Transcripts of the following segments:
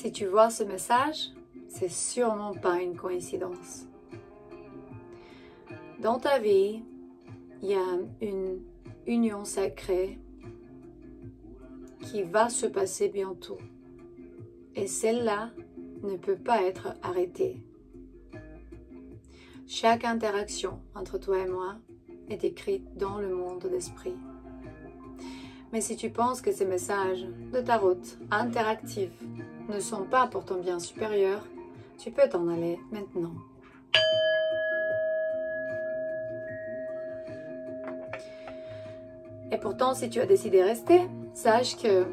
Si tu vois ce message, c'est sûrement pas une coïncidence. Dans ta vie, il y a une union sacrée qui va se passer bientôt. Et celle-là ne peut pas être arrêtée. Chaque interaction entre toi et moi est écrite dans le monde d'esprit. Mais si tu penses que ces messages de tarot interactifs ne sont pas pour ton bien supérieur, tu peux t'en aller maintenant. Et pourtant, si tu as décidé de rester, sache que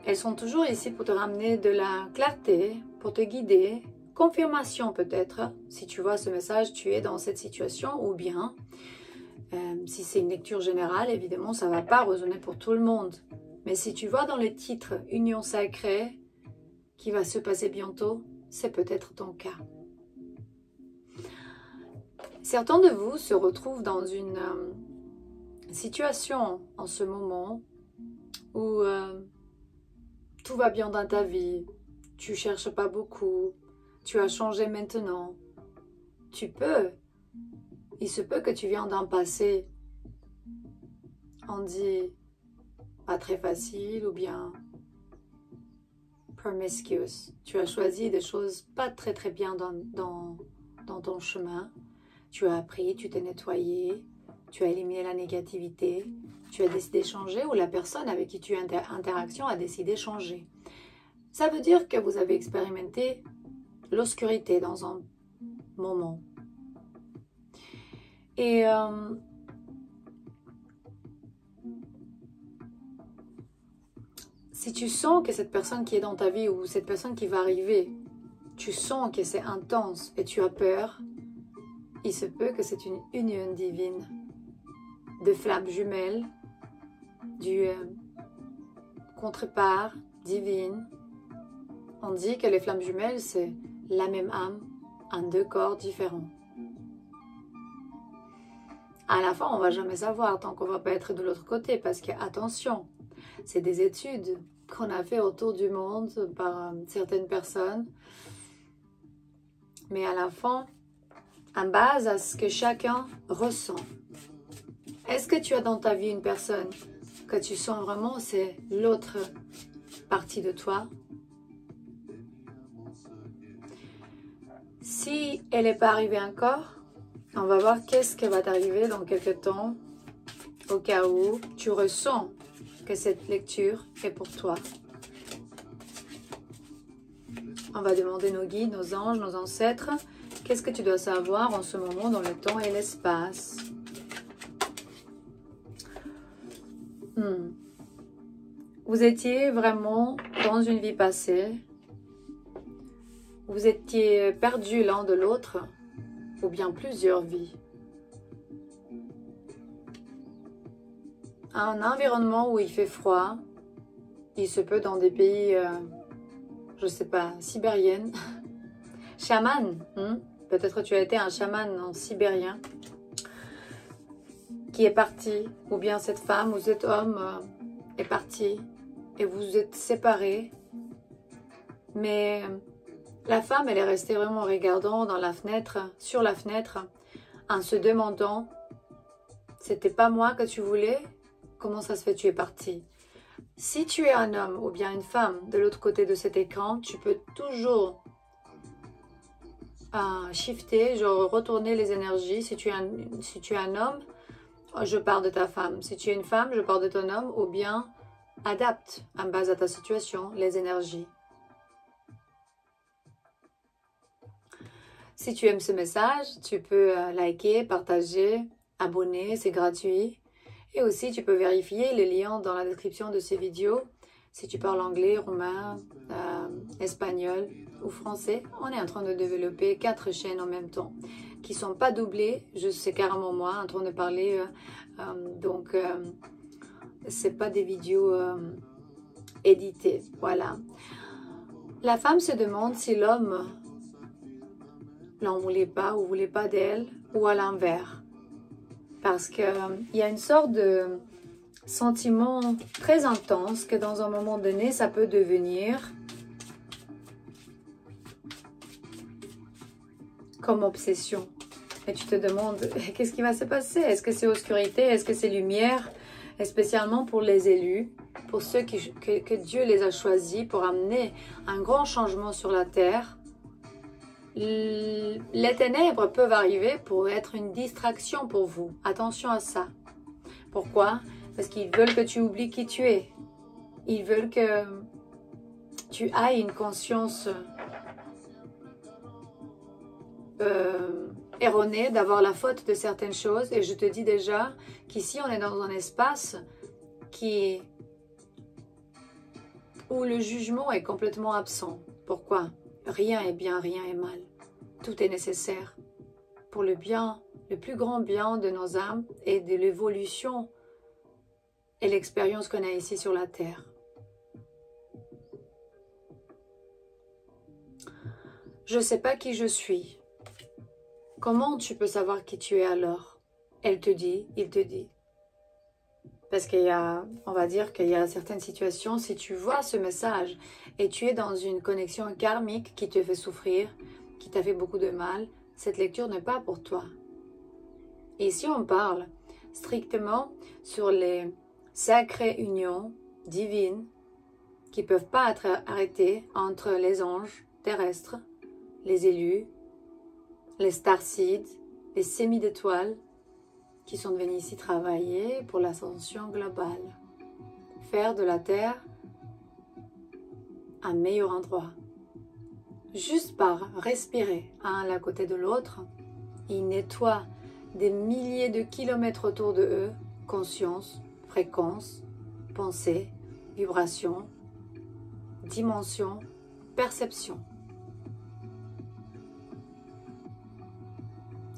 elles sont toujours ici pour te ramener de la clarté, pour te guider, confirmation peut-être. Si tu vois ce message, tu es dans cette situation ou bien, si c'est une lecture générale, évidemment, ça ne va pas résonner pour tout le monde. Mais si tu vois dans le titre « Union sacrée » qui va se passer bientôt, c'est peut-être ton cas. Certains de vous se retrouvent dans une situation en ce moment où tout va bien dans ta vie, tu ne cherches pas beaucoup, tu as changé maintenant. Il se peut que tu viens d'un passé, on dit pas très facile ou bien promiscuous. Tu as choisi des choses pas très bien dans ton chemin. Tu as appris, tu t'es nettoyé, tu as éliminé la négativité, tu as décidé de changer ou la personne avec qui tu as interaction a décidé de changer. Ça veut dire que vous avez expérimenté l'obscurité dans un moment. Et si tu sens que cette personne qui est dans ta vie ou cette personne qui va arriver, tu sens que c'est intense et tu as peur, il se peut que c'est une union divine de flammes jumelles, du contrepart divine. On dit que les flammes jumelles, c'est la même âme en deux corps différents. À la fin, on ne va jamais savoir tant qu'on ne va pas être de l'autre côté parce que, attention, c'est des études qu'on a fait autour du monde par certaines personnes. Mais à la fin, en base à ce que chacun ressent. Est-ce que tu as dans ta vie une personne que tu sens vraiment, c'est l'autre partie de toi? Si elle n'est pas arrivée encore, on va voir qu'est-ce qui va t'arriver dans quelques temps, au cas où tu ressens que cette lecture est pour toi. On va demander nos guides, nos anges, nos ancêtres, qu'est-ce que tu dois savoir en ce moment dans le temps et l'espace. Vous étiez vraiment dans une vie passée, vous étiez perdus l'un de l'autre, ou bien plusieurs vies. Un environnement où il fait froid, il se peut dans des pays, je ne sais pas, sibériennes, chaman, peut-être tu as été un chaman en sibérien, qui est parti, ou bien cette femme ou cet homme est parti, et vous êtes séparés, mais la femme, elle est restée vraiment regardant dans la fenêtre, sur la fenêtre, en se demandant, c'était pas moi que tu voulais, comment ça se fait que tu es parti? Si tu es un homme ou bien une femme de l'autre côté de cet écran, tu peux toujours shifter, genre retourner les énergies. Si tu es un homme, je parle de ta femme. Si tu es une femme, je parle de ton homme, ou bien adapte en base à ta situation les énergies. Si tu aimes ce message, tu peux liker, partager, abonner, c'est gratuit. Et aussi, tu peux vérifier les liens dans la description de ces vidéos. Si tu parles anglais, roumain, espagnol ou français, on est en train de développer 4 chaînes en même temps qui ne sont pas doublées. C'est carrément moi en train de parler. Donc, ce n'est pas des vidéos éditées. Voilà. La femme se demande si l'homme n'en voulait pas ou voulait pas d'elle ou à l'inverse. Parce qu'il y a une sorte de sentiment très intense que dans un moment donné, ça peut devenir comme obsession. Et tu te demandes, qu'est-ce qui va se passer? Est-ce que c'est obscurité? Est-ce que c'est lumière? Et spécialement pour les élus, pour ceux que Dieu les a choisis pour amener un grand changement sur la terre. Les ténèbres peuvent arriver pour être une distraction pour vous. Attention à ça. Pourquoi? Parce qu'ils veulent que tu oublies qui tu es. Ils veulent que tu aies une conscience erronée d'avoir la faute de certaines choses. Et je te dis déjà qu'ici, on est dans un espace où le jugement est complètement absent. Pourquoi? Rien est bien, rien est mal. Tout est nécessaire pour le bien, le plus grand bien de nos âmes et de l'évolution et l'expérience qu'on a ici sur la terre. Je ne sais pas qui je suis. Comment tu peux savoir qui tu es alors? Elle te dit, il te dit. Parce qu'il y a, on va dire qu'il y a certaines situations, si tu vois ce message et tu es dans une connexion karmique qui te fait souffrir, qui t'a fait beaucoup de mal, cette lecture n'est pas pour toi. Et ici, on parle strictement sur les sacrées unions divines qui ne peuvent pas être arrêtées entre les anges terrestres, les élus, les starseeds, les sémis d'étoiles, qui sont venus ici travailler pour l'ascension globale. Faire de la Terre un meilleur endroit. Juste par respirer un à côté de l'autre, ils nettoient des milliers de kilomètres autour de eux, conscience, fréquence, pensée, vibration, dimension, perception.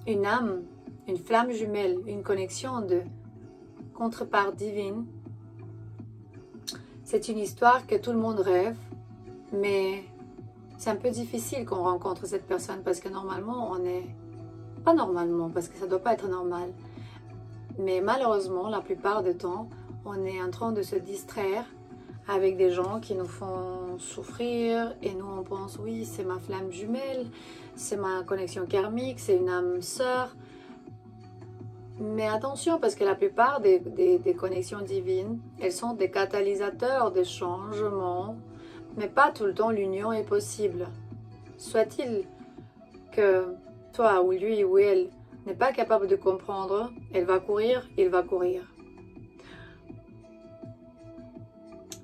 Une âme, une flamme jumelle, une connexion de contrepart divine. C'est une histoire que tout le monde rêve, mais c'est un peu difficile qu'on rencontre cette personne parce que normalement on est... Pas normalement, parce que ça ne doit pas être normal. Mais malheureusement, la plupart du temps, on est en train de se distraire avec des gens qui nous font souffrir et nous on pense oui, c'est ma flamme jumelle, c'est ma connexion karmique, c'est une âme sœur. Mais attention, parce que la plupart des connexions divines, elles sont des catalysateurs de changement, mais pas tout le temps l'union est possible. Soit-il que toi ou lui ou elle n'est pas capable de comprendre, elle va courir, il va courir.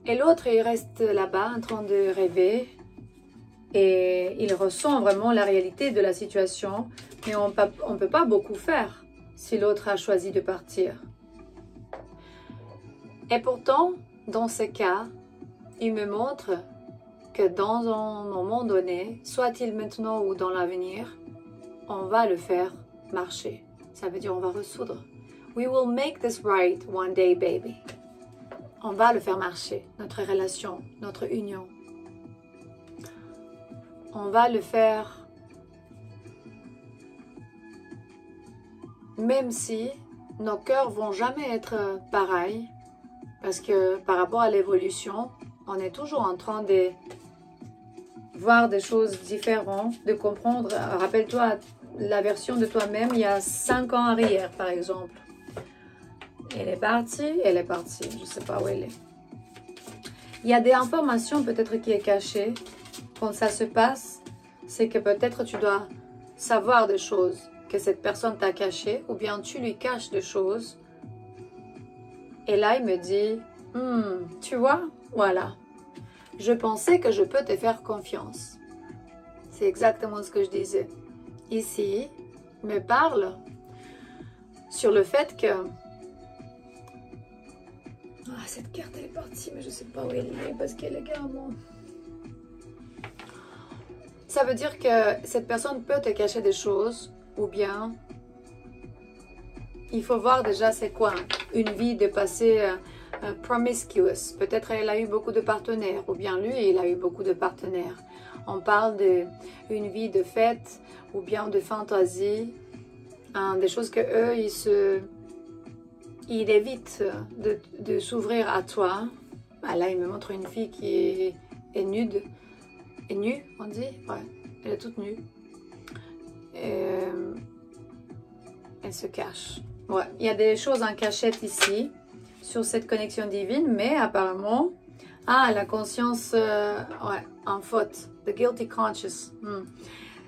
Et l'autre, il reste là-bas en train de rêver et il ressent vraiment la réalité de la situation, mais on ne peut pas beaucoup faire si l'autre a choisi de partir. Et pourtant, dans ce cas, il me montre que dans un moment donné, soit-il maintenant ou dans l'avenir, on va le faire marcher. Ça veut dire on va ressoudre. We will make this right one day, baby. On va le faire marcher, notre relation, notre union. On va le faire, même si nos cœurs vont jamais être pareils, parce que par rapport à l'évolution, on est toujours en train de voir des choses différentes, de comprendre. Rappelle-toi la version de toi-même il y a 5 ans arrière, par exemple. Elle est partie, je ne sais pas où elle est. Il y a des informations peut-être qui est cachée. Quand ça se passe, c'est que peut-être tu dois savoir des choses que cette personne t'a cachées, ou bien tu lui caches des choses. Et là, il me dit, tu vois, voilà. Je pensais que je peux te faire confiance. C'est exactement ce que je disais. Ici, il me parle sur le fait que... Ah, cette carte, elle est partie, mais je ne sais pas où elle est parce qu'elle est également... Ça veut dire que cette personne peut te cacher des choses, ou bien il faut voir déjà c'est quoi une vie de passé promiscuous. Peut-être elle a eu beaucoup de partenaires, ou bien lui, il a eu beaucoup de partenaires. On parle d'une vie de fête, ou bien de fantaisie, des choses que eux, ils évitent de s'ouvrir à toi. Ah, là, il me montre une fille qui est nude. Est nue, on dit? Ouais, elle est toute nue. elle se cache. Ouais, il y a des choses en cachette ici, sur cette connexion divine, mais apparemment, la conscience, ouais, en faute, the guilty conscious.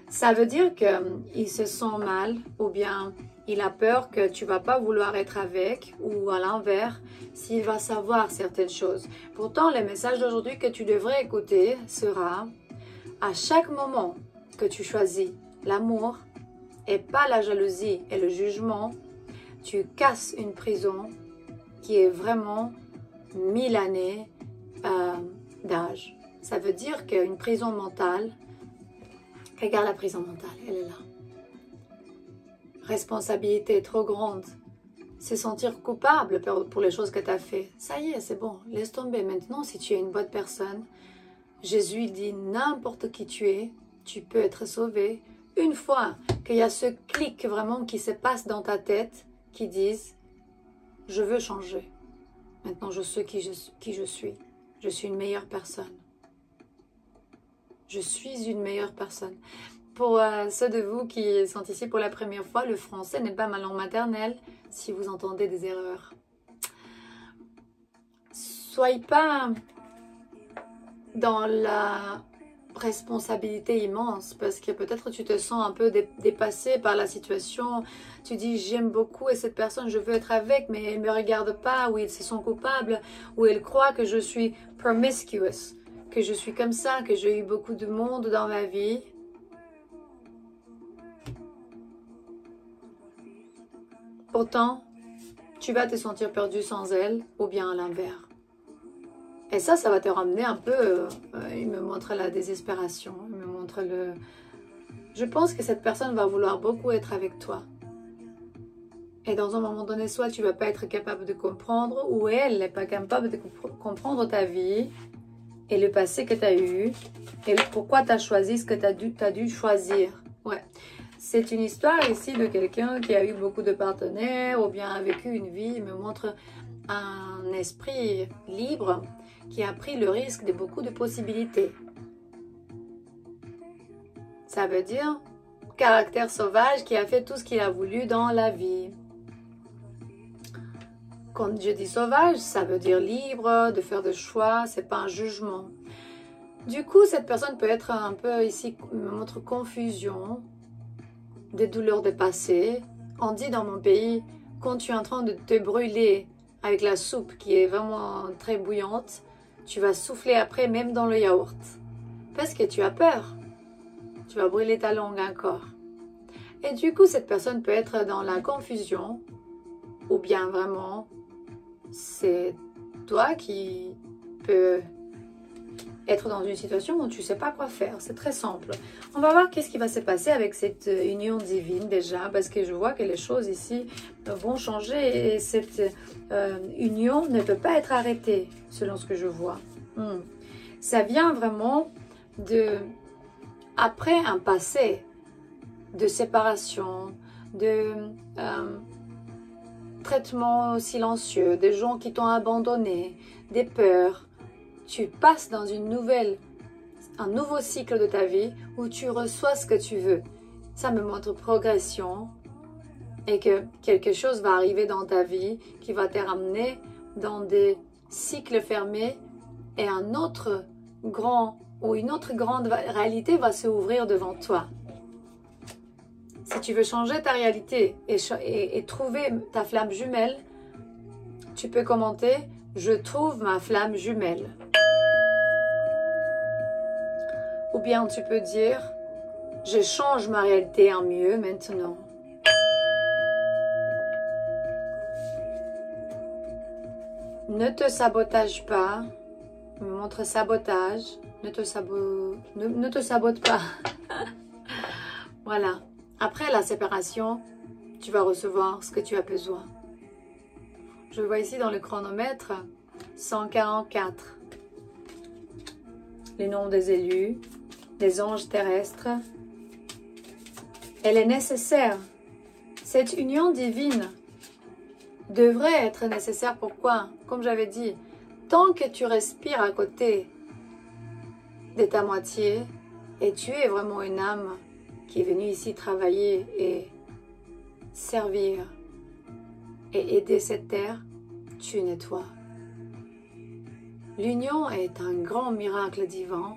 Ça veut dire qu'il se sent mal, ou bien il a peur que tu vas pas vouloir être avec, ou à l'inverse, s'il va savoir certaines choses. Pourtant, le message d'aujourd'hui que tu devrais écouter sera, à chaque moment que tu choisis l'amour, et pas la jalousie et le jugement, tu casses une prison qui est vraiment 1000 années d'âge. Ça veut dire qu'une prison mentale, regarde la prison mentale, elle est là. Responsabilité trop grande, se sentir coupable pour les choses que tu as fait. Ça y est, c'est bon, laisse tomber. Maintenant, si tu es une bonne personne, Jésus dit n'importe qui tu peux être sauvé. Une fois qu'il y a ce clic vraiment qui se passe dans ta tête, qui disent « Je veux changer. Maintenant, je sais qui je suis. Je suis une meilleure personne. Je suis une meilleure personne. » Pour ceux de vous qui sont ici pour la première fois, le français n'est pas ma langue maternelle si vous entendez des erreurs. Soyez pas dans la responsabilité immense parce que peut-être tu te sens un peu dépassé par la situation. Tu dis j'aime beaucoup et cette personne je veux être avec mais elle ne me regarde pas ou ils se sont coupables ou ils croient que je suis promiscuous, que je suis comme ça, que j'ai eu beaucoup de monde dans ma vie. Pourtant, tu vas te sentir perdu sans elle ou bien à l'inverse. Et ça va te ramener un peu, il me montre la désespération, il me montre le... Je pense que cette personne va vouloir beaucoup être avec toi. Et dans un moment donné, soit tu ne vas pas être capable de comprendre, ou elle n'est pas capable de comprendre ta vie, et le passé que tu as eu, et pourquoi tu as choisi ce que tu as dû choisir. Ouais. C'est une histoire ici de quelqu'un qui a eu beaucoup de partenaires, ou bien a vécu une vie, il me montre un esprit libre, qui a pris le risque de beaucoup de possibilités. Ça veut dire caractère sauvage qui a fait tout ce qu'il a voulu dans la vie. Quand je dis sauvage, ça veut dire libre, de faire des choix, c'est pas un jugement. Du coup, cette personne peut être un peu ici, me montre confusion, des douleurs de passé. On dit dans mon pays, quand tu es en train de te brûler avec la soupe qui est vraiment très bouillante, tu vas souffler après même dans le yaourt. Parce que tu as peur. Tu vas brûler ta langue encore. Et du coup, cette personne peut être dans la confusion. Ou bien vraiment, c'est toi qui peux être dans une situation où tu ne sais pas quoi faire. C'est très simple. On va voir qu'est-ce qui va se passer avec cette union divine déjà. Parce que je vois que les choses ici vont changer. Et cette union ne peut pas être arrêtée selon ce que je vois. Ça vient vraiment de... Après un passé de séparation, de traitement silencieux, des gens qui t'ont abandonné, des peurs, tu passes dans un nouveau cycle de ta vie où tu reçois ce que tu veux. Ça me montre progression et que quelque chose va arriver dans ta vie qui va te ramener dans des cycles fermés et un autre grand ou une autre grande réalité va s'ouvrir devant toi. Si tu veux changer ta réalité et trouver ta flamme jumelle, tu peux commenter « Je trouve ma flamme jumelle ». Ou bien tu peux dire « Je change ma réalité en mieux maintenant ». Ne te sabotage pas. Me montre sabotage. Ne te sabote pas. Voilà. Après la séparation, tu vas recevoir ce que tu as besoin. Je vois ici dans le chronomètre 144. Les noms des élus, des anges terrestres. Elle est nécessaire. Cette union divine devrait être nécessaire. Pourquoi? Comme j'avais dit, tant que tu respires à côté de ta moitié et tu es vraiment une âme qui est venu ici travailler et servir et aider cette terre, tu nettoies. L'union est un grand miracle divin.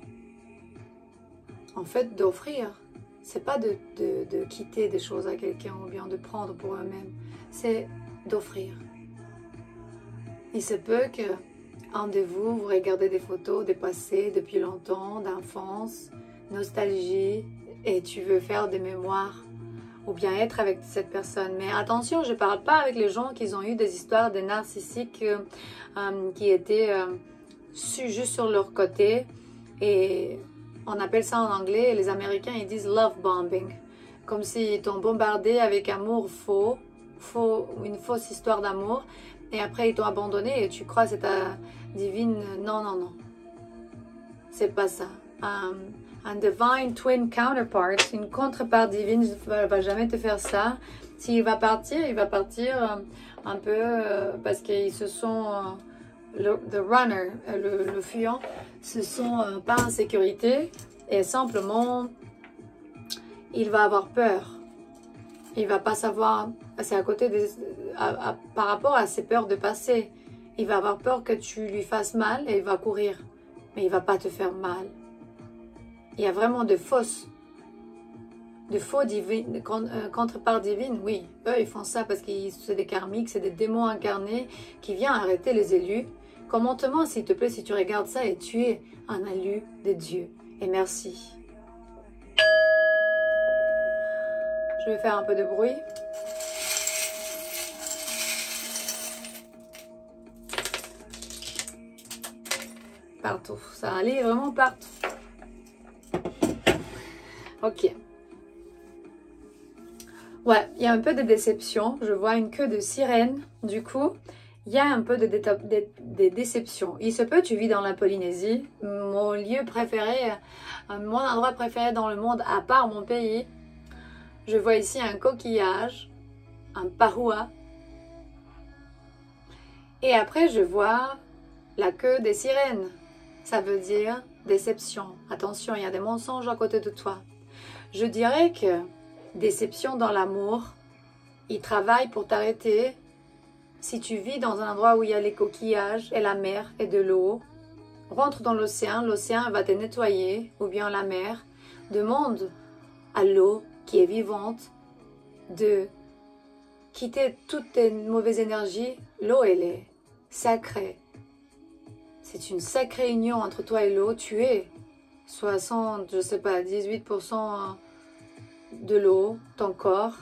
En fait, d'offrir, c'est pas de quitter des choses à quelqu'un ou bien de prendre pour eux-mêmes, c'est d'offrir. Il se peut que un de vous, vous regardez des photos des passés depuis longtemps, d'enfance, nostalgie, et tu veux faire des mémoires ou bien être avec cette personne. Mais attention, je ne parle pas avec les gens qui ont eu des histoires de narcissiques qui étaient juste sur leur côté. Et on appelle ça en anglais, les Américains, ils disent love bombing. Comme s'ils t'ont bombardé avec amour faux, une fausse histoire d'amour. Et après, ils t'ont abandonné et tu crois que c'est ta divine. Non, non, non. C'est pas ça. Un divine twin counterpart, une contrepart divine, ne va jamais te faire ça. S'il va partir, il va partir un peu parce qu'ils se sont, the runner, le fuyant, se sont pas en sécurité et simplement, il va avoir peur. Il va pas savoir, c'est à côté des, par rapport à ses peurs de passé. Il va avoir peur que tu lui fasses mal et il va courir, mais il va pas te faire mal. Il y a vraiment de faux divines, contreparts divines, oui. Eux, ils font ça parce que c'est des karmiques, c'est des démons incarnés qui viennent arrêter les élus. Commente-moi, s'il te plaît, si tu regardes ça et tu es un élu de Dieu. Et merci. Je vais faire un peu de bruit. Partout. Ça allait vraiment partout. Ok. Ouais, il y a un peu de déception. Je vois une queue de sirène. Du coup, il y a un peu de déception. Il se peut, tu vis dans la Polynésie, mon lieu préféré, mon endroit préféré dans le monde, à part mon pays. Je vois ici un coquillage, un pahoua. Et après, je vois la queue des sirènes. Ça veut dire déception. Attention, il y a des mensonges à côté de toi. Je dirais que déception dans l'amour, il travaille pour t'arrêter. Si tu vis dans un endroit où il y a les coquillages et la mer et de l'eau, rentre dans l'océan va te nettoyer, ou bien la mer. Demande à l'eau qui est vivante de quitter toutes tes mauvaises énergies. L'eau, elle est sacrée. C'est une sacrée union entre toi et l'eau. Tu es 60, je sais pas, 18% de l'eau, ton corps.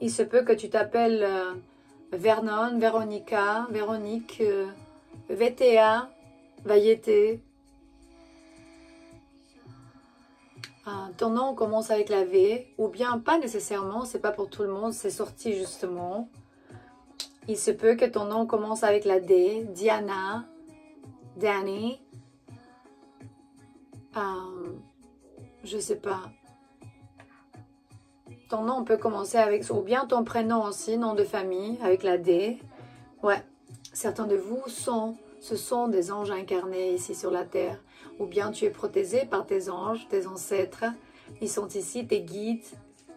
Il se peut que tu t'appelles Vernon, Véronica, Véronique, VTA, Vayete. Ton nom commence avec la V, ou bien pas nécessairement, c'est pas pour tout le monde, c'est sorti justement. Il se peut que ton nom commence avec la D, Diana, Danny, je sais pas. Ton nom peut commencer avec, ou bien ton prénom aussi, nom de famille, avec la D. Ouais, certains de vous ce sont des anges incarnés ici sur la terre. Ou bien tu es protégé par tes anges, tes ancêtres. Ils sont ici, tes guides.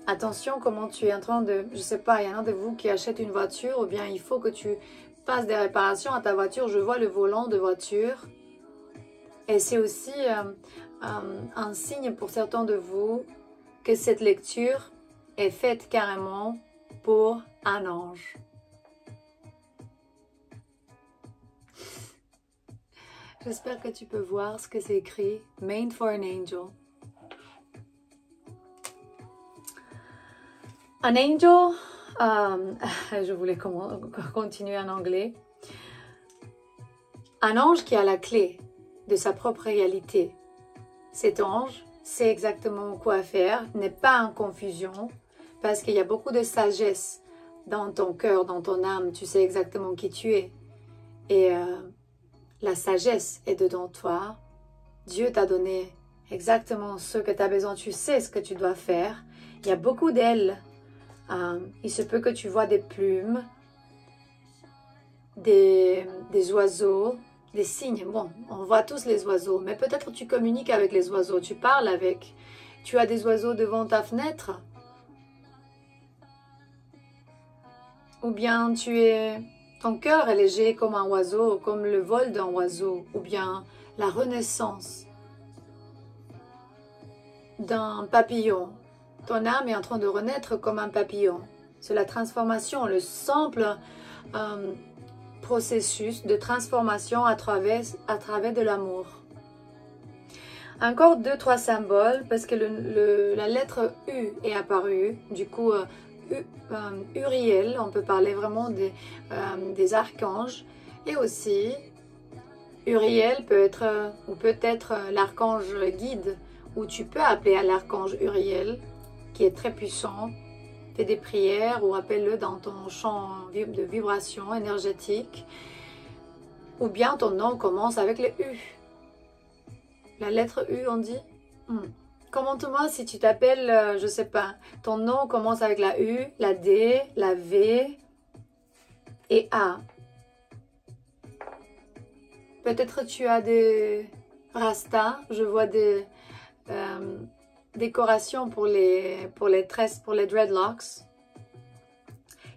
Attention comment tu es en train de, je sais pas, il y en a de vous qui achètent une voiture, ou bien il faut que tu fasses des réparations à ta voiture. Je vois le volant de voiture. Et c'est aussi un signe pour certains de vous que cette lecture est faite carrément pour un ange. J'espère que tu peux voir ce que c'est écrit. Made for an angel. Un angel, je voulais continuer en anglais. Un ange qui a la clé de sa propre réalité. Cet ange sait exactement quoi faire, n'est pas en confusion, parce qu'il y a beaucoup de sagesse dans ton cœur, dans ton âme. Tu sais exactement qui tu es. Et la sagesse est dedans toi. Dieu t'a donné exactement ce que tu as besoin. Tu sais ce que tu dois faire. Il y a beaucoup d'ailes. Il se peut que tu vois des plumes, des oiseaux, des cygnes. Bon, on voit tous les oiseaux, mais peut-être tu communiques avec les oiseaux. Tu parles avec, Tu as des oiseaux devant ta fenêtre? Ou bien ton cœur est léger comme un oiseau, comme le vol d'un oiseau, ou bien la renaissance d'un papillon. Ton âme est en train de renaître comme un papillon. C'est la transformation, le simple processus de transformation à travers de l'amour. Encore 2-3 symboles, parce que la lettre U est apparue. Du coup, Uriel, on peut parler vraiment des archanges. Et aussi, Uriel peut être, ou peut-être l'archange guide, ou tu peux appeler à l'archange Uriel, qui est très puissant. Fais des prières ou appelle-le dans ton champ de vibration énergétique. Ou bien ton nom commence avec le U. La lettre U, on dit. Commente-moi si tu t'appelles, je sais pas, ton nom commence avec la U, la D, la V et A. Peut-être tu as des rastas, je vois des décorations pour les tresses, pour les dreadlocks.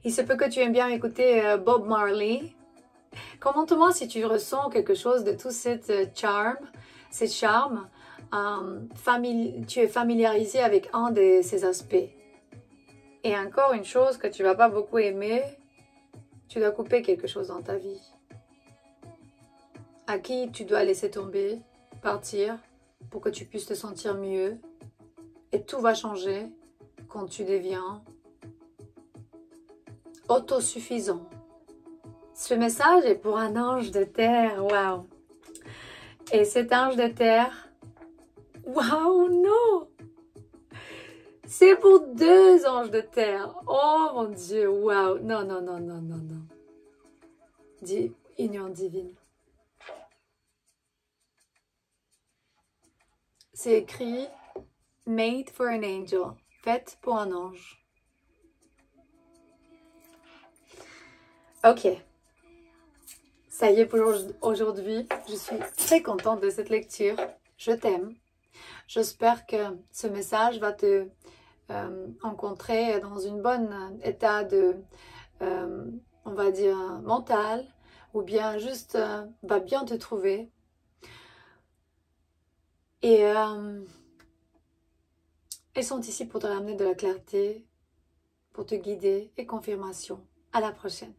Il se peut que tu aimes bien écouter Bob Marley. Commente-moi si tu ressens quelque chose de tout cette charme, ces charmes. Tu es familiarisé avec un de ces aspects. Et encore une chose que tu vas pas beaucoup aimer, tu dois couper quelque chose dans ta vie. À qui tu dois laisser tomber, partir, pour que tu puisses te sentir mieux. Et tout va changer quand tu deviens autosuffisant. Ce message est pour un ange de terre, waouh! Et cet ange de terre, waouh, non! C'est pour 2 anges de terre. Oh mon Dieu, waouh! Non, non, non, non, non, non. Dis union divine. C'est écrit Made for an angel, faite pour un ange. Ok. Ça y est pour aujourd'hui. Je suis très contente de cette lecture. Je t'aime. J'espère que ce message va te rencontrer dans un bon état de, on va dire, mental, ou bien juste va bien te trouver. Et elles sont ici pour te ramener de la clarté, pour te guider et confirmation. À la prochaine.